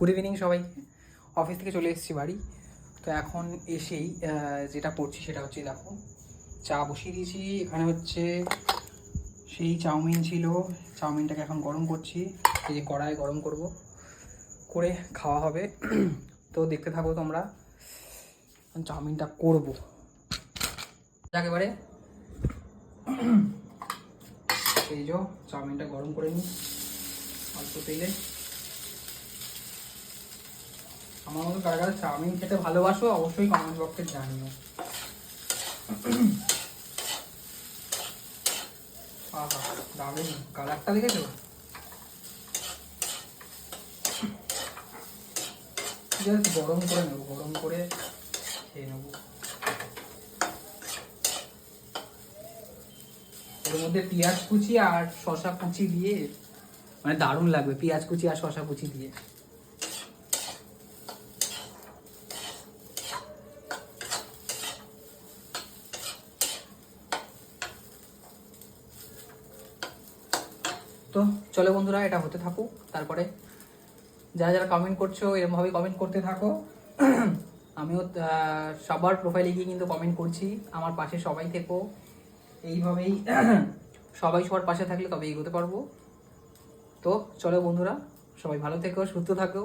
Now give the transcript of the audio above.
Good evening সবাইকে। Office থেকে চলে এসেছি বাড়ি। তো এখন এসেই যেটা করছি সেটা হচ্ছে, দেখো চা বসিয়ে দিয়েছি। এখানে হচ্ছে সেই চাউমিন ছিল, চাউমিনটাকে এখন গরম করছি। এই যে কড়াই গরম করব, করে খাওয়া হবে। তো দেখতে থাকো তোমরা, চাউমিনটা করব একেবারে। এই যে চাউমিনটা গরম করে নিই অল্প তেলে। আমার মতো কারা কারা চাউমিন খেতে ভালোবাসো অবশ্যই কমেন্ট বক্সে জানিও। আহা, দারুণ কালারটা দেখেছো? জাস্ট গরম করে নেবো, গরম করে খেয়ে নেবো। এর মধ্যে পেঁয়াজ কুচি আর শসা কুচি দিয়ে মানে দারুণ লাগবে, পেঁয়াজ কুচি আর শসা কুচি দিয়ে। তো চলো বন্ধুরা, এটা হতে থাকুক। তারপরে যারা যারা কমেন্ট করছো এরমভাবে কমেন্ট করতে থাকো। আমিও সবার প্রোফাইলে গিয়ে কিন্তু কমেন্ট করছি। আমার পাশে সবাই থেকো এইভাবেই। সবাই সবার পাশে থাকলে তবে এগোতে পারবো। তো চলো বন্ধুরা, সবাই ভালো থেকো, সুস্থ থাকো।